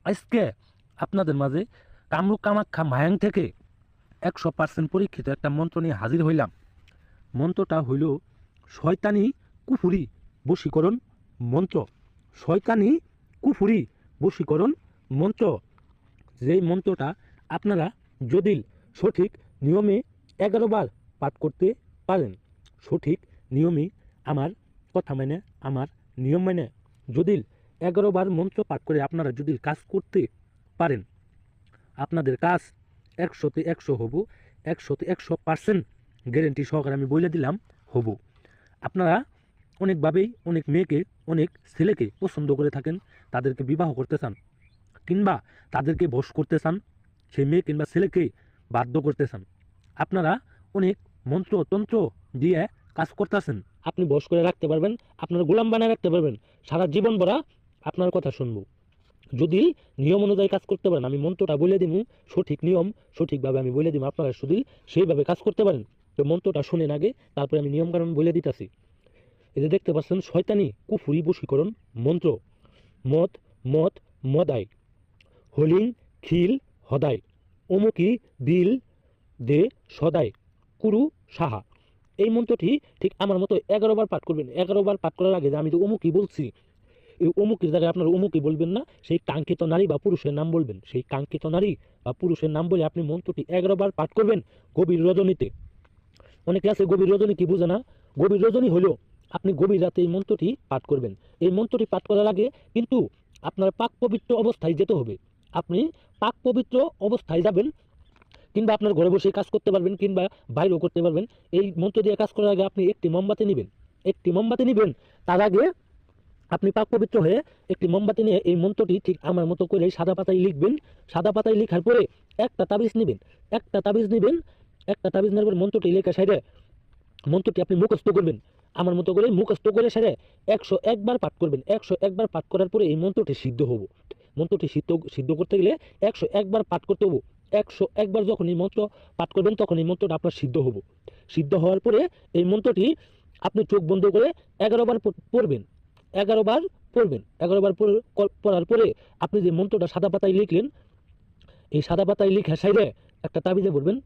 আজকে আপনাদের মাঝে কামরূপ কামাখ্যা মায়াং থেকে 100% পরীক্ষিত একটা মন্ত্র নিয়ে হাজির হইলাম। মন্ত্রটা হইল শয়তানি কুফুরি বশীকরণ মন্ত্র। শয়তানি কুফুরি বশীকরণ মন্ত্র। যেই মন্ত্রটা আপনারা যদি সঠিক নিয়মে 11 বার পাঠ করতে পারেন, সঠিক নিয়মে আমার কথা মেনে, আমার নিয়ম মেনে যদি 11 বার মন্ত্র পাঠ করে আপনারা যদি কাজ করতে পারেন, আপনাদের কাজ 100তে 100 হবো, 100তে 100% গ্যারেন্টি সহকারে আমি বলে দিলাম হবো। আপনারা অনেকভাবেই অনেক মেয়েকে, অনেক ছেলেকে পছন্দ করে থাকেন, তাদেরকে বিবাহ করতে চান কিংবা তাদেরকে বশ করতে চান, সেই মেয়ে কিংবা ছেলেকে বাধ্য করতে চান। আপনারা অনেক মন্ত্র তন্ত্র দিয়ে কাজ করতেছেন, আপনি বশ করে রাখতে পারবেন, আপনার গোলাম বানায় রাখতে পারবেন, সারা জীবন ভরা আপনার কথা শুনবো যদি নিয়ম অনুযায়ী কাজ করতে পারেন। আমি মন্ত্রটা বলে দিব, সঠিক নিয়ম সঠিকভাবে আমি বলে দিব, আপনারা শুধু সেইভাবে কাজ করতে পারেন। তো মন্ত্রটা শুনেন আগে, তারপরে আমি নিয়মকানুন বলে দিতেছি। এই যে দেখতে পাচ্ছেন, শয়তানি কুফুরি বশীকরণ মন্ত্র। মদ মদ মদাই, হলিং খিল হদাই, অমুকি বিল দে সদাই, কুরু সাহা। এই মন্ত্রটি ঠিক আমার মতো 11 বার পাঠ করবেন। 11 বার পাঠ করার আগে যে আমি তো অমুকি বলছি, এই অমুকের জায়গায় আপনারা অমুকই বলবেন না, সেই কাঙ্ক্ষিত নারী বা পুরুষের নাম বলবেন। সেই কাঙ্ক্ষিত নারী বা পুরুষের নাম বলে আপনি মন্ত্রটি 11 বার পাঠ করবেন গভীর রজনীতে। অনেকে আছে গভীর রজনী কি বুঝে না। গভীর রজনী হলো আপনি গভীর রাতে এই মন্ত্রটি পাঠ করবেন। এই মন্ত্রটি পাঠ করার আগে কিন্তু আপনার পাক পবিত্র অবস্থায় যেতে হবে। আপনি পাক পবিত্র অবস্থায় যাবেন, কিংবা আপনার ঘরে বসে কাজ করতে পারবেন, কিংবা বাইরেও করতে পারবেন। এই মন্ত্র দিয়ে কাজ করার আগে আপনি একটি মোমবাতি নেবেন, একটি মোমবাতি নেবেন। তার আগে আপনি পাক পবিত্র হয়ে একটি মোমবাতি নিয়ে এই মন্ত্রটি ঠিক আমার মতো করে সাদা পাতায় লিখবেন। সাদা পাতায় লেখার পরে একটা তাবিজ নেবেন, একটা তাবিজ নেবেন। একটা তাবিজ নেওয়ার পর মন্ত্রটি লেখা সাইডে মন্ত্রটি আপনি মুখস্থ করবেন। আমার মতো করে মুখস্থ করে সেরে 101 বার পাঠ করবেন। 101 বার পাঠ করার পরে এই মন্ত্রটি সিদ্ধ হবো। মন্ত্রটি সিদ্ধ করতে গেলে 101 বার পাঠ করতে হবো। 101 বার যখন এই মন্ত্র পাঠ করবেন, তখন এই মন্ত্রটা আপনার সিদ্ধ হবো। সিদ্ধ হওয়ার পরে এই মন্ত্রটি আপনি চোখ বন্ধ করে 11 বার পড়বেন। 11 বার পড়বেন। 11 বার পড়ার পরে আপনি যে মন্ত্রটা সাদা পাতায় লিখলেন, এই সাদা পাতায় লিখা সাইডে একটা তাবিজে বলবেন,